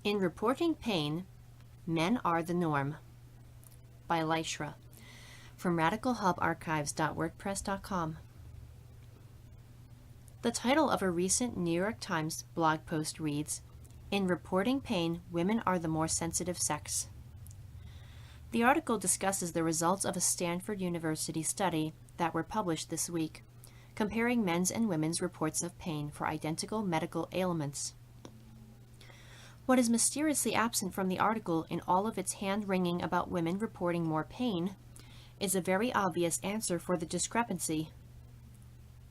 In reporting pain, men are the norm. By Lyshra. From radicalhubarchives.wordpress.com. The title of a recent New York Times blog post reads, "In reporting pain, women are the more sensitive sex." The article discusses the results of a Stanford University study that were published this week, comparing men's and women's reports of pain for identical medical ailments. What is mysteriously absent from the article in all of its hand-wringing about women reporting more pain is a very obvious answer for the discrepancy.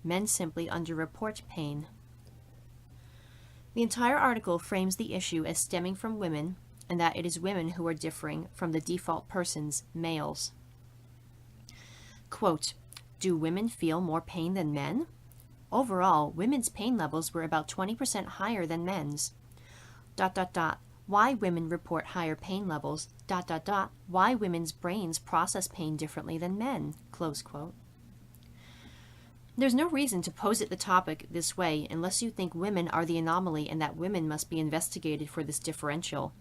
Men simply underreport pain. The entire article frames the issue as stemming from women, and that it is women who are differing from the default persons, males. Quote, "Do women feel more pain than men? Overall, women's pain levels were about 20% higher than men's. ... Why women report higher pain levels ... Why women's brains process pain differently than men." Close quote. There's no reason to pose it the topic this way unless you think women are the anomaly and that women must be investigated for this differential.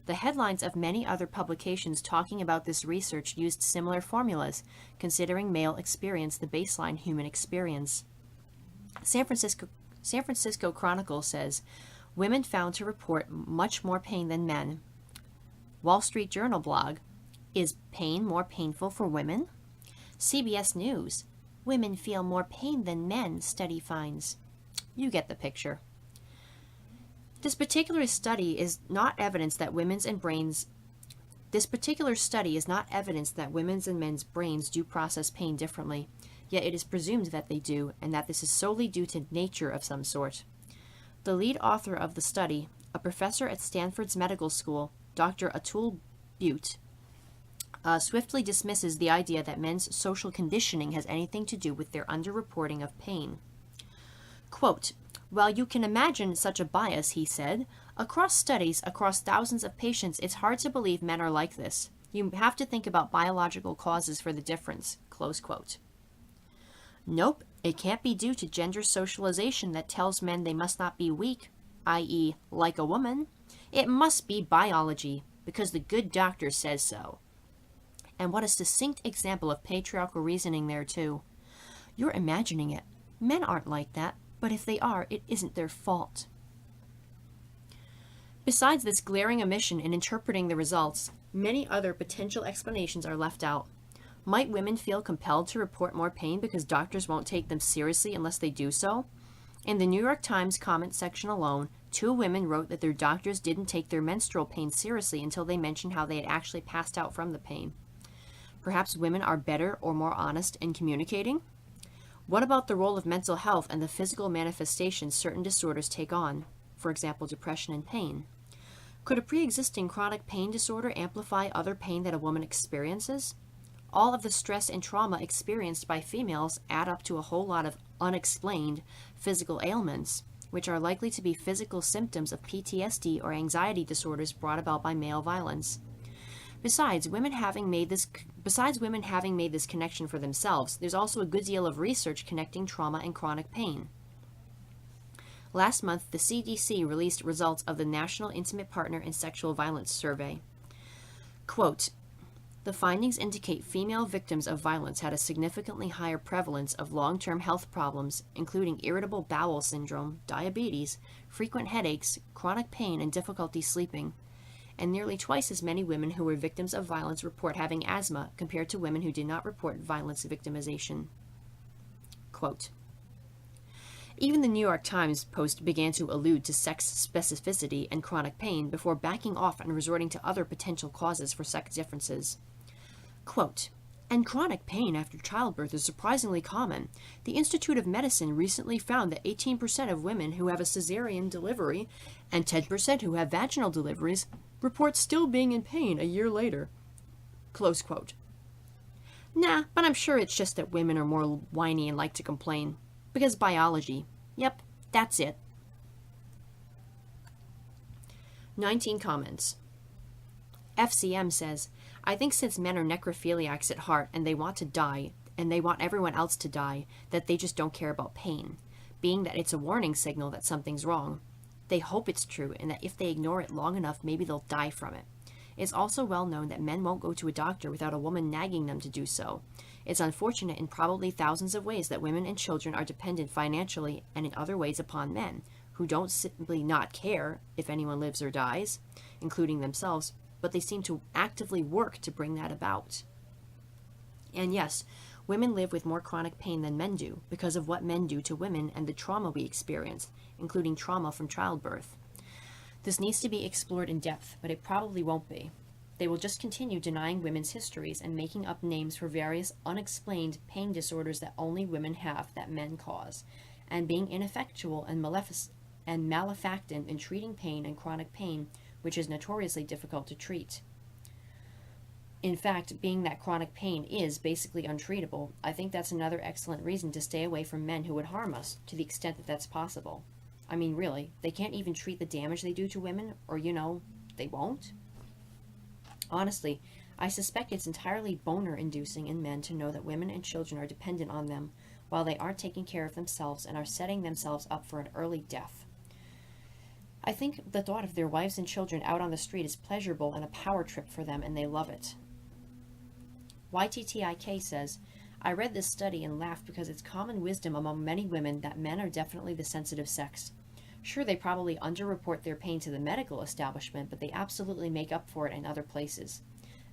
The headlines of many other publications talking about this research used similar formulas, considering male experience the baseline human experience. San Francisco Chronicle says, "Women found to report much more pain than men." Wall Street Journal blog, "Is pain more painful for women?" CBS News, "Women feel more pain than men, study finds." You get the picture. This particular study is not evidence that women's and men's brains do process pain differently, yet it is presumed that they do, and that this is solely due to nature of some sort. The lead author of the study, a professor at Stanford's medical school, Dr. Atul Butte, swiftly dismisses the idea that men's social conditioning has anything to do with their underreporting of pain. Quote, "While you can imagine such a bias," he said, "across studies, across thousands of patients, it's hard to believe men are like this. You have to think about biological causes for the difference." Close quote. Nope, it can't be due to gender socialization that tells men they must not be weak, i.e., like a woman. It must be biology, because the good doctor says so. And what a succinct example of patriarchal reasoning there, too. You're imagining it. Men aren't like that, but if they are, it isn't their fault. Besides this glaring omission in interpreting the results, many other potential explanations are left out. Might women feel compelled to report more pain because doctors won't take them seriously unless they do so? In the New York Times comment section alone, 2 women wrote that their doctors didn't take their menstrual pain seriously until they mentioned how they had actually passed out from the pain. Perhaps women are better or more honest in communicating? What about the role of mental health and the physical manifestations certain disorders take on, for example, depression and pain? Could a pre-existing chronic pain disorder amplify other pain that a woman experiences? All of the stress and trauma experienced by females add up to a whole lot of unexplained physical ailments, which are likely to be physical symptoms of PTSD or anxiety disorders brought about by male violence. Besides women having made this connection for themselves, there's also a good deal of research connecting trauma and chronic pain. Last month, the CDC released results of the National Intimate Partner and Sexual Violence Survey. Quote, "The findings indicate female victims of violence had a significantly higher prevalence of long-term health problems, including irritable bowel syndrome, diabetes, frequent headaches, chronic pain, and difficulty sleeping. And nearly twice as many women who were victims of violence report having asthma compared to women who did not report violence victimization." Quote, even the New York Times Post began to allude to sex specificity and chronic pain before backing off and resorting to other potential causes for sex differences. Quote, "And chronic pain after childbirth is surprisingly common. The Institute of Medicine recently found that 18% of women who have a cesarean delivery and 10% who have vaginal deliveries report still being in pain a year later." Close quote. Nah, but I'm sure it's just that women are more whiny and like to complain. Because biology. Yep, that's it. 19 comments. FCM says, "I think since men are necrophiliacs at heart and they want to die, and they want everyone else to die, that they just don't care about pain, being that it's a warning signal that something's wrong. They hope it's true, and that if they ignore it long enough, maybe they'll die from it. It's also well known that men won't go to a doctor without a woman nagging them to do so. It's unfortunate in probably thousands of ways that women and children are dependent financially and in other ways upon men, who don't simply not care if anyone lives or dies, including themselves, but they seem to actively work to bring that about. And yes, women live with more chronic pain than men do because of what men do to women and the trauma we experience, including trauma from childbirth. This needs to be explored in depth, but it probably won't be. They will just continue denying women's histories and making up names for various unexplained pain disorders that only women have that men cause, and being ineffectual and malefactant in treating pain and chronic pain, which is notoriously difficult to treat. In fact, being that chronic pain is basically untreatable, I think that's another excellent reason to stay away from men who would harm us, to the extent that that's possible. I mean, really, they can't even treat the damage they do to women, or, they won't? Honestly, I suspect it's entirely boner-inducing in men to know that women and children are dependent on them, while they aren't taking care of themselves and are setting themselves up for an early death. I think the thought of their wives and children out on the street is pleasurable and a power trip for them, and they love it. YTTIK says, I read this study and laughed because it's common wisdom among many women that men are definitely the sensitive sex. Sure, they probably underreport their pain to the medical establishment, but they absolutely make up for it in other places.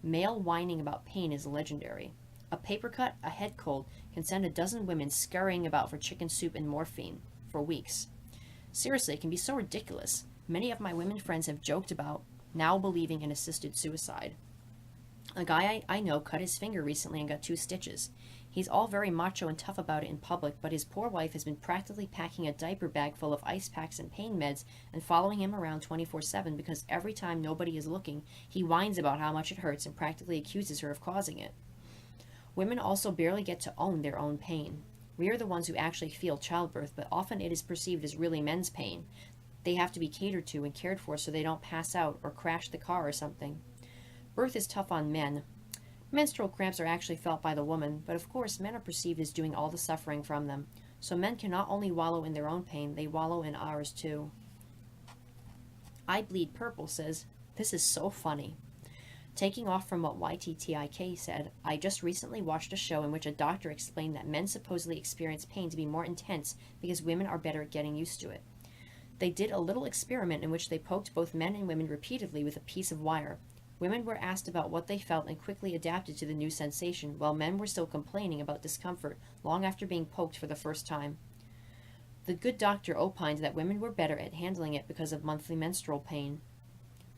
Male whining about pain is legendary. A paper cut, a head cold, can send a dozen women scurrying about for chicken soup and morphine for weeks. Seriously, it can be so ridiculous. Many of my women friends have joked about now believing in assisted suicide. A guy I know cut his finger recently and got 2 stitches. He's all very macho and tough about it in public, but his poor wife has been practically packing a diaper bag full of ice packs and pain meds and following him around 24/7 because every time nobody is looking, he whines about how much it hurts and practically accuses her of causing it. Women also barely get to own their own pain. We are the ones who actually feel childbirth, but often it is perceived as really men's pain. They have to be catered to and cared for so they don't pass out or crash the car or something. Birth is tough on men. Menstrual cramps are actually felt by the woman, but of course men are perceived as doing all the suffering from them. So men can not only wallow in their own pain, they wallow in ours too. I Bleed Purple says, this is so funny. Taking off from what YTTIK said, I just recently watched a show in which a doctor explained that men supposedly experience pain to be more intense because women are better at getting used to it. They did a little experiment in which they poked both men and women repeatedly with a piece of wire. Women were asked about what they felt and quickly adapted to the new sensation, while men were still complaining about discomfort long after being poked for the first time. The good doctor opined that women were better at handling it because of monthly menstrual pain.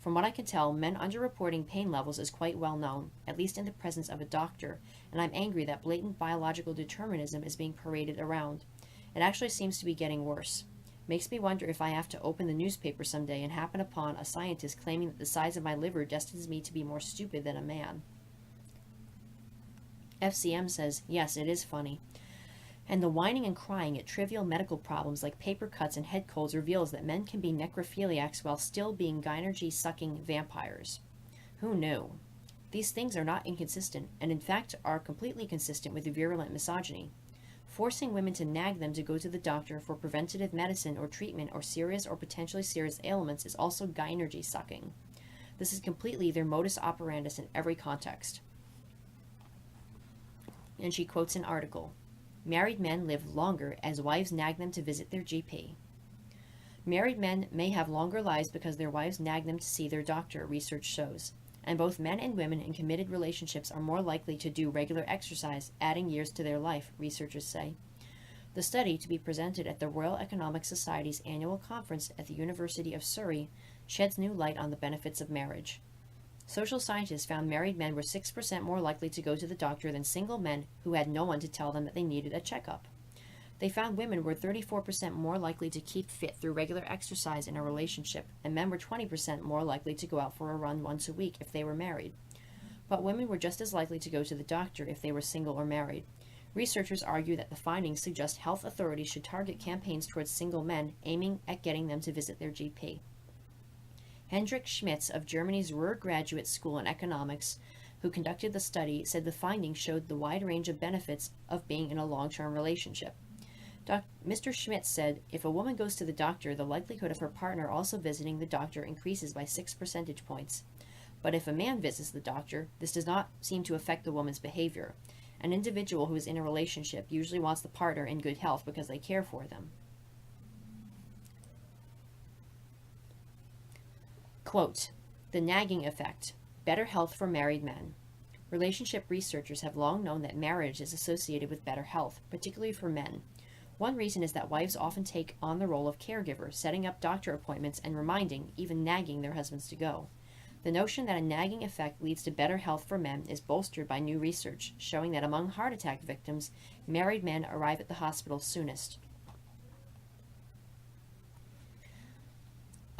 From what I can tell, men underreporting pain levels is quite well known, at least in the presence of a doctor, and I'm angry that blatant biological determinism is being paraded around. It actually seems to be getting worse. Makes me wonder if I have to open the newspaper someday and happen upon a scientist claiming that the size of my liver destines me to be more stupid than a man. FCM says, yes, it is funny. And the whining and crying at trivial medical problems like paper cuts and head colds reveals that men can be necrophiliacs while still being gynergy-sucking vampires. Who knew? These things are not inconsistent, and in fact are completely consistent with virulent misogyny. Forcing women to nag them to go to the doctor for preventative medicine or treatment or serious or potentially serious ailments is also gynergy sucking. This is completely their modus operandus in every context. And she quotes an article. Married men live longer as wives nag them to visit their GP. Married men may have longer lives because their wives nag them to see their doctor, research shows. And both men and women in committed relationships are more likely to do regular exercise, adding years to their life, researchers say. The study, to be presented at the Royal Economic Society's annual conference at the University of Surrey, sheds new light on the benefits of marriage. Social scientists found married men were 6% more likely to go to the doctor than single men who had no one to tell them that they needed a checkup. They found women were 34% more likely to keep fit through regular exercise in a relationship, and men were 20% more likely to go out for a run once a week if they were married. But women were just as likely to go to the doctor if they were single or married. Researchers argue that the findings suggest health authorities should target campaigns towards single men, aiming at getting them to visit their GP. Hendrik Schmitz of Germany's Ruhr Graduate School in Economics, who conducted the study, said the findings showed the wide range of benefits of being in a long-term relationship. Mr. Schmidt said, if a woman goes to the doctor, the likelihood of her partner also visiting the doctor increases by 6 percentage points. But if a man visits the doctor, this does not seem to affect the woman's behavior. An individual who is in a relationship usually wants the partner in good health because they care for them. Quote, the nagging effect, better health for married men. Relationship researchers have long known that marriage is associated with better health, particularly for men. One reason is that wives often take on the role of caregiver, setting up doctor appointments and reminding, even nagging their husbands to go. The notion that a nagging effect leads to better health for men is bolstered by new research, showing that among heart attack victims, married men arrive at the hospital soonest.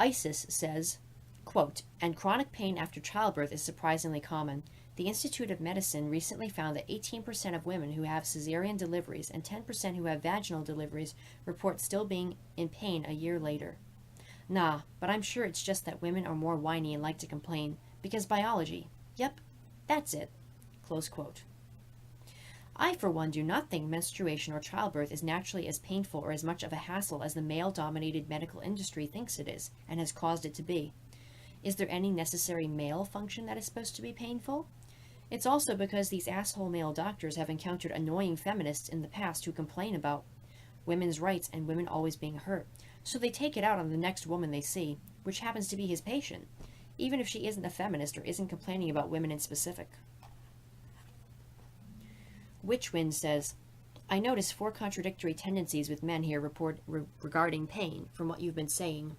ISIS says, quote, and chronic pain after childbirth is surprisingly common. The Institute of Medicine recently found that 18% of women who have cesarean deliveries and 10% who have vaginal deliveries report still being in pain a year later. Nah, but I'm sure it's just that women are more whiny and like to complain, because biology. Yep, that's it. Close quote. I, for one, do not think menstruation or childbirth is naturally as painful or as much of a hassle as the male-dominated medical industry thinks it is, and has caused it to be. Is there any necessary male function that is supposed to be painful? It's also because these asshole male doctors have encountered annoying feminists in the past who complain about women's rights and women always being hurt. So they take it out on the next woman they see, which happens to be his patient, even if she isn't a feminist or isn't complaining about women in specific. Witchwind says, I notice 4 contradictory tendencies with men here regarding pain from what you've been saying.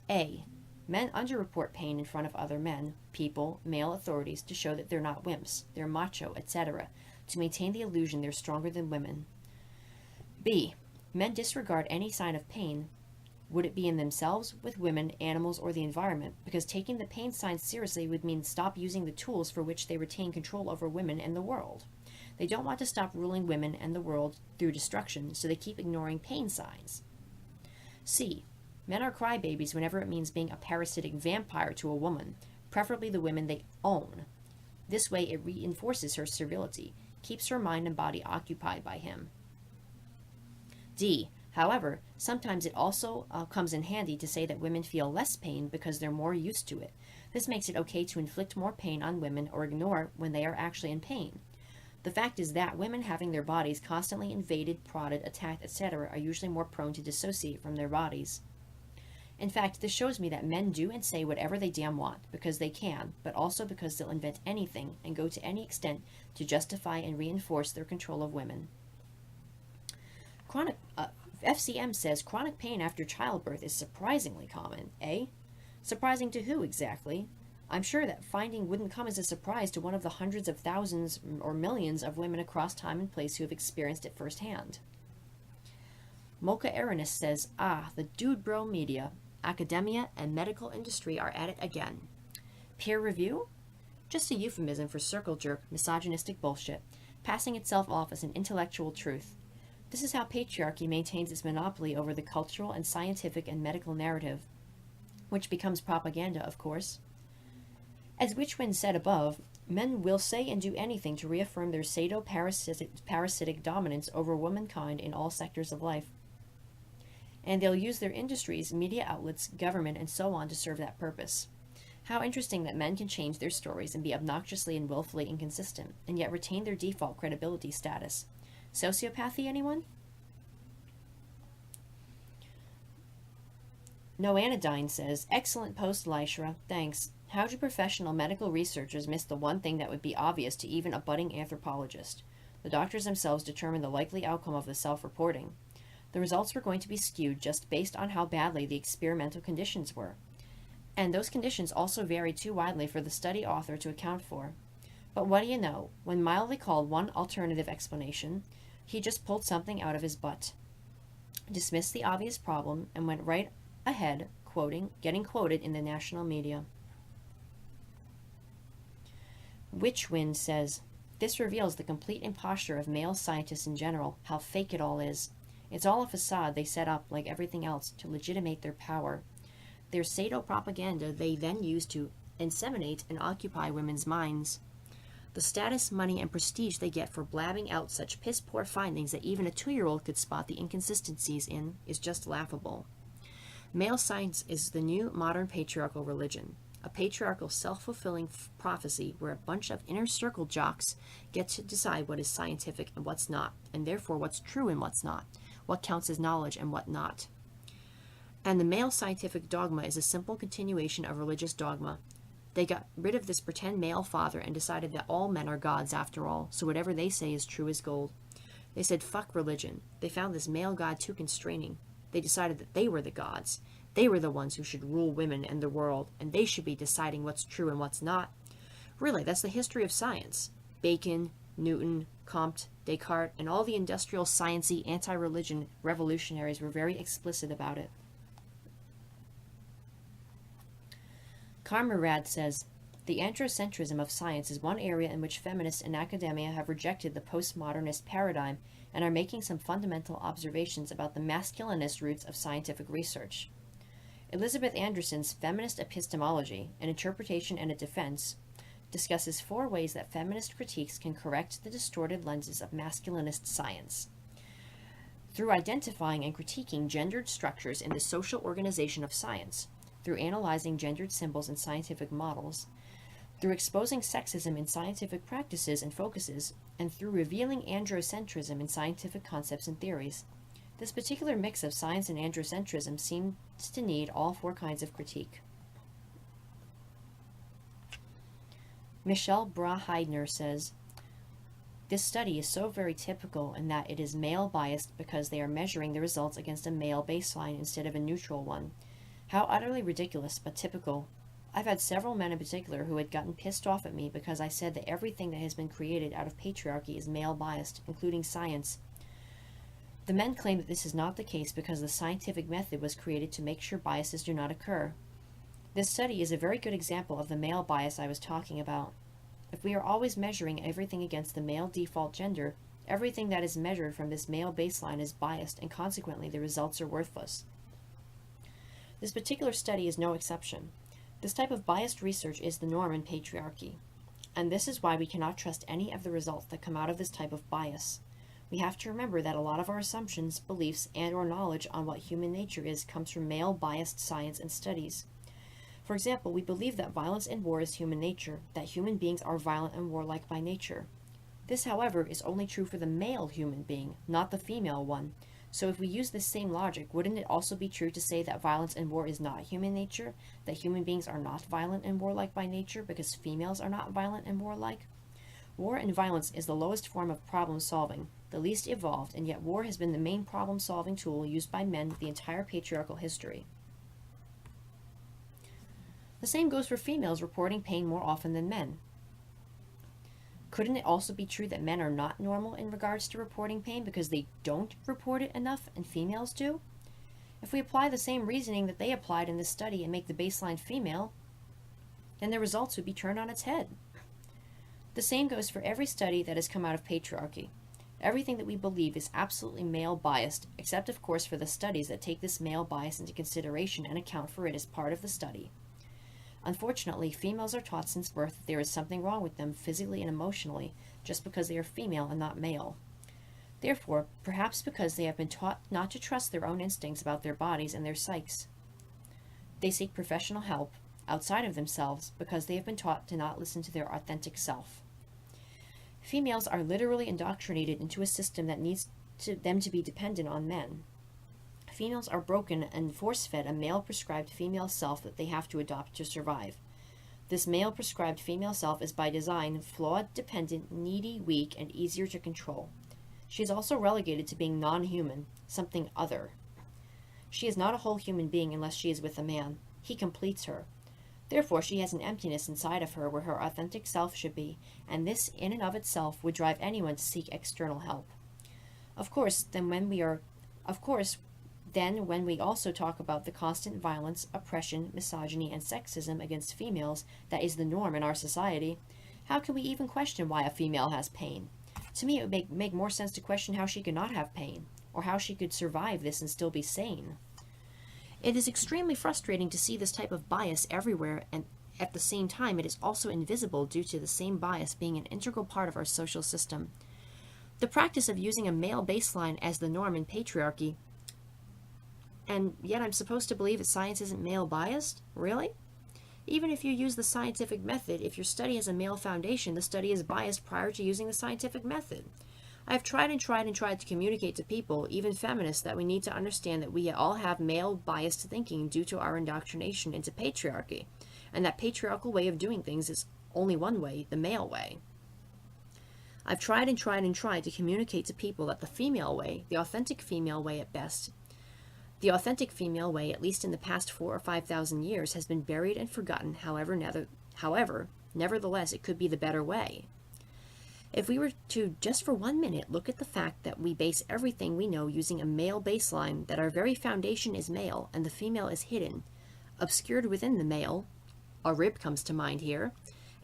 A. Men underreport pain in front of other men, people, male authorities to show that they're not wimps, they're macho, etc., to maintain the illusion they're stronger than women. B. Men disregard any sign of pain, would it be in themselves, with women, animals, or the environment, because taking the pain signs seriously would mean stop using the tools for which they retain control over women and the world. They don't want to stop ruling women and the world through destruction, so they keep ignoring pain signs. C. Men are crybabies whenever it means being a parasitic vampire to a woman, preferably the women they own. This way it reinforces her sterility, keeps her mind and body occupied by him. D. However, sometimes it also comes in handy to say that women feel less pain because they're more used to it. This makes it okay to inflict more pain on women or ignore when they are actually in pain. The fact is that women having their bodies constantly invaded, prodded, attacked, etc. are usually more prone to dissociate from their bodies. In fact, this shows me that men do and say whatever they damn want, because they can, but also because they'll invent anything and go to any extent to justify and reinforce their control of women. FCM says chronic pain after childbirth is surprisingly common, eh? Surprising to who exactly? I'm sure that finding wouldn't come as a surprise to one of the hundreds of thousands or millions of women across time and place who have experienced it firsthand. Mocha Aranis says, the dude bro media, academia, and medical industry are at it again. Peer review? Just a euphemism for circle jerk, misogynistic bullshit, passing itself off as an intellectual truth. This is how patriarchy maintains its monopoly over the cultural and scientific and medical narrative, which becomes propaganda, of course. As Witchwind said above, men will say and do anything to reaffirm their parasitic dominance over womankind in all sectors of life. And they'll use their industries, media outlets, government, and so on to serve that purpose. How interesting that men can change their stories and be obnoxiously and willfully inconsistent, and yet retain their default credibility status. Sociopathy, anyone? No Anodyne says, excellent post, Lyshra. Thanks. How do professional medical researchers miss the one thing that would be obvious to even a budding anthropologist? The doctors themselves determine the likely outcome of the self-reporting. The results were going to be skewed just based on how badly the experimental conditions were. And those conditions also varied too widely for the study author to account for. But what do you know, when mildly called one alternative explanation, he just pulled something out of his butt, dismissed the obvious problem, and went right ahead, getting quoted in the national media. Witchwind says, this reveals the complete imposture of male scientists in general, how fake it all is. It's all a facade they set up, like everything else, to legitimate their power. Their sado propaganda they then use to inseminate and occupy women's minds. The status, money, and prestige they get for blabbing out such piss-poor findings that even a 2-year-old could spot the inconsistencies in is just laughable. Male science is the new modern patriarchal religion, a patriarchal self-fulfilling prophecy where a bunch of inner circle jocks get to decide what is scientific and what's not, and therefore what's true and what's not, what counts as knowledge and what not. And the male scientific dogma is a simple continuation of religious dogma. They got rid of this pretend male father and decided that all men are gods after all, so whatever they say is true as gold. They said fuck religion. They found this male god too constraining. They decided that they were the gods. They were the ones who should rule women and the world, and they should be deciding what's true and what's not. Really, that's the history of science. Bacon, Newton, Comte, Descartes, and all the industrial science-y anti-religion revolutionaries were very explicit about it. Karmarad says, the androcentrism of science is one area in which feminists and academia have rejected the postmodernist paradigm and are making some fundamental observations about the masculinist roots of scientific research. Elizabeth Anderson's Feminist Epistemology, an Interpretation and a Defense, discusses 4 ways that feminist critiques can correct the distorted lenses of masculinist science. Through identifying and critiquing gendered structures in the social organization of science, through analyzing gendered symbols in scientific models, through exposing sexism in scientific practices and focuses, and through revealing androcentrism in scientific concepts and theories. This particular mix of science and androcentrism seems to need all 4 kinds of critique. Michelle Bra-Heidner says, this study is so very typical in that it is male-biased because they are measuring the results against a male baseline instead of a neutral one. How utterly ridiculous, but typical. I've had several men in particular who had gotten pissed off at me because I said that everything that has been created out of patriarchy is male-biased, including science. The men claim that this is not the case because the scientific method was created to make sure biases do not occur. This study is a very good example of the male bias I was talking about. If we are always measuring everything against the male default gender, everything that is measured from this male baseline is biased, and consequently the results are worthless. This particular study is no exception. This type of biased research is the norm in patriarchy, and this is why we cannot trust any of the results that come out of this type of bias. We have to remember that a lot of our assumptions, beliefs, and/or knowledge on what human nature is comes from male-biased science and studies. For example, we believe that violence and war is human nature, that human beings are violent and warlike by nature. This, however, is only true for the male human being, not the female one. So if we use this same logic, wouldn't it also be true to say that violence and war is not human nature, that human beings are not violent and warlike by nature because females are not violent and warlike? War and violence is the lowest form of problem solving, the least evolved, and yet war has been the main problem solving tool used by men the entire patriarchal history. The same goes for females reporting pain more often than men. Couldn't it also be true that men are not normal in regards to reporting pain because they don't report it enough and females do? If we apply the same reasoning that they applied in this study and make the baseline female, then the results would be turned on its head. The same goes for every study that has come out of patriarchy. Everything that we believe is absolutely male-biased, except of course for the studies that take this male bias into consideration and account for it as part of the study. Unfortunately, females are taught since birth that there is something wrong with them physically and emotionally just because they are female and not male. Therefore, perhaps because they have been taught not to trust their own instincts about their bodies and their psyches, they seek professional help outside of themselves because they have been taught to not listen to their authentic self. Females are literally indoctrinated into a system that needs them to be dependent on men. Females are broken and force-fed a male-prescribed female self that they have to adopt to survive. This male-prescribed female self is by design flawed, dependent, needy, weak, and easier to control. She is also relegated to being non-human, something other. She is not a whole human being unless she is with a man. He completes her. Therefore, she has an emptiness inside of her where her authentic self should be, and this in and of itself would drive anyone to seek external help. Of course, when we also talk about the constant violence, oppression, misogyny, and sexism against females that is the norm in our society, how can we even question why a female has pain? To me, it would make more sense to question how she could not have pain, or how she could survive this and still be sane. It is extremely frustrating to see this type of bias everywhere, and at the same time, it is also invisible due to the same bias being an integral part of our social system. The practice of using a male baseline as the norm in patriarchy, and yet I'm supposed to believe that science isn't male biased? Really? Even if you use the scientific method, if your study has a male foundation, the study is biased prior to using the scientific method. I have tried and tried and tried to communicate to people, even feminists, that we need to understand that we all have male biased thinking due to our indoctrination into patriarchy, and that patriarchal way of doing things is only one way, the male way. I've tried and tried and tried to communicate to people that the female way, the authentic female way at best, the authentic female way, at least in the past 4,000 or 5,000 years, has been buried and forgotten. However, nevertheless, it could be the better way. If we were to, just for 1 minute, look at the fact that we base everything we know using a male baseline, that our very foundation is male and the female is hidden, obscured within the male, a rib comes to mind here,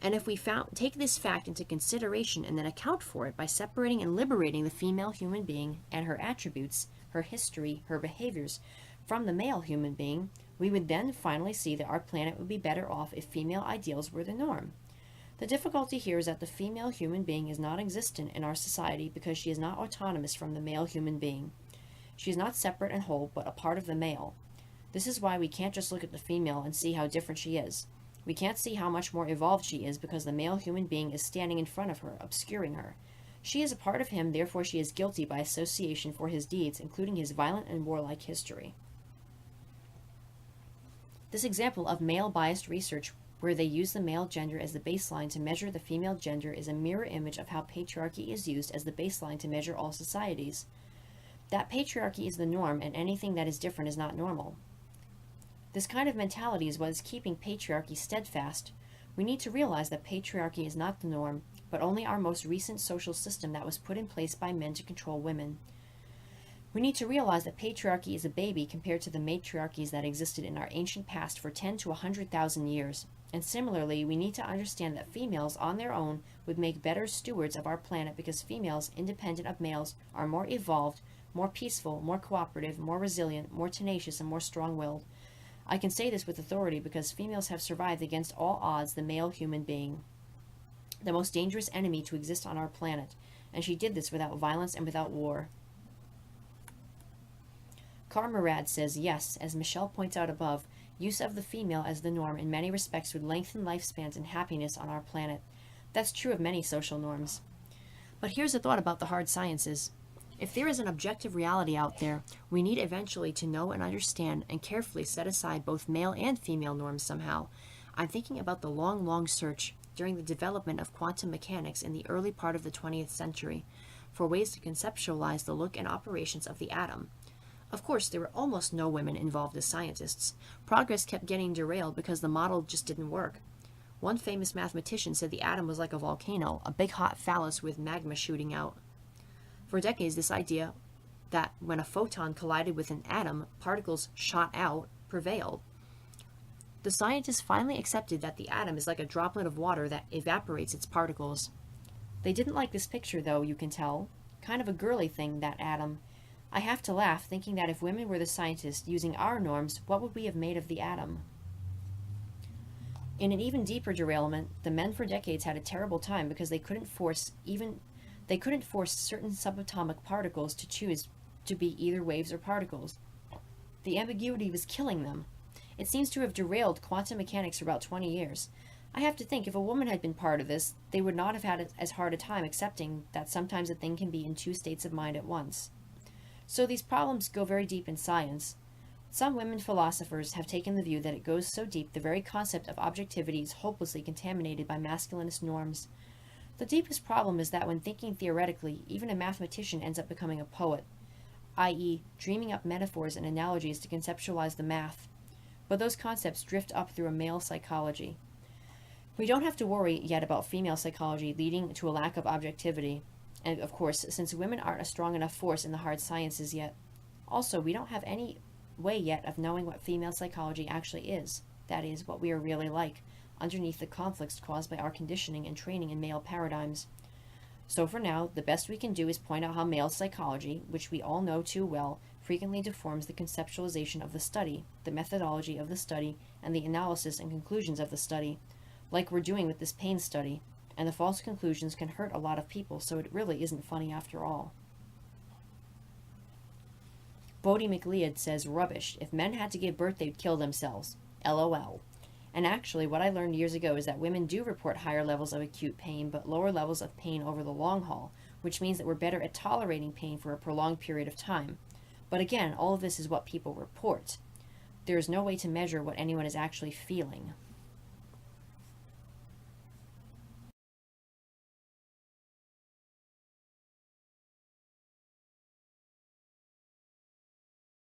and if we take this fact into consideration and then account for it by separating and liberating the female human being and her attributes, her history, her behaviors, from the male human being, we would then finally see that our planet would be better off if female ideals were the norm. The difficulty here is that the female human being is not existent in our society because she is not autonomous from the male human being. She is not separate and whole, but a part of the male. This is why we can't just look at the female and see how different she is. We can't see how much more evolved she is because the male human being is standing in front of her, obscuring her. She is a part of him, therefore she is guilty by association for his deeds, including his violent and warlike history. This example of male-biased research, where they use the male gender as the baseline to measure the female gender, is a mirror image of how patriarchy is used as the baseline to measure all societies. That patriarchy is the norm, and anything that is different is not normal. This kind of mentality is what is keeping patriarchy steadfast. We need to realize that patriarchy is not the norm, but only our most recent social system that was put in place by men to control women. We need to realize that patriarchy is a baby compared to the matriarchies that existed in our ancient past for 10 to 100,000 years. And similarly, we need to understand that females on their own would make better stewards of our planet because females, independent of males, are more evolved, more peaceful, more cooperative, more resilient, more tenacious, and more strong-willed. I can say this with authority because females have survived against all odds the male human being, the most dangerous enemy to exist on our planet, and she did this without violence and without war. Karmarad says, yes, as Michelle points out above, use of the female as the norm in many respects would lengthen lifespans and happiness on our planet. That's true of many social norms. But here's a thought about the hard sciences. If there is an objective reality out there, we need eventually to know and understand and carefully set aside both male and female norms somehow. I'm thinking about the long search during the development of quantum mechanics in the early part of the 20th century for ways to conceptualize the look and operations of the atom. Of course, there were almost no women involved as scientists. Progress kept getting derailed because the model just didn't work. One famous mathematician said the atom was like a volcano, a big hot phallus with magma shooting out. For decades, this idea that when a photon collided with an atom, particles shot out prevailed. The scientists finally accepted that the atom is like a droplet of water that evaporates its particles. They didn't like this picture, though, you can tell. Kind of a girly thing, that atom. I have to laugh, thinking that if women were the scientists using our norms, what would we have made of the atom? In an even deeper derailment, the men for decades had a terrible time because they couldn't force certain subatomic particles to choose to be either waves or particles. The ambiguity was killing them. It seems to have derailed quantum mechanics for about 20 years. I have to think if a woman had been part of this, they would not have had as hard a time accepting that sometimes a thing can be in two states of mind at once. So these problems go very deep in science. Some women philosophers have taken the view that it goes so deep the very concept of objectivity is hopelessly contaminated by masculinist norms. The deepest problem is that when thinking theoretically, even a mathematician ends up becoming a poet, i.e., dreaming up metaphors and analogies to conceptualize the math. But those concepts drift up through a male psychology. We don't have to worry yet about female psychology leading to a lack of objectivity. And of course, since women aren't a strong enough force in the hard sciences yet. Also, we don't have any way yet of knowing what female psychology actually is. That is, what we are really like, underneath the conflicts caused by our conditioning and training in male paradigms. So for now, the best we can do is point out how male psychology, which we all know too well, frequently deforms the conceptualization of the study, the methodology of the study, and the analysis and conclusions of the study, like we're doing with this pain study, and the false conclusions can hurt a lot of people, so it really isn't funny after all. Bodie McLeod says, rubbish. If men had to give birth, they'd kill themselves. LOL. And actually, what I learned years ago is that women do report higher levels of acute pain, but lower levels of pain over the long haul, which means that we're better at tolerating pain for a prolonged period of time. But again, all of this is what people report. There is no way to measure what anyone is actually feeling.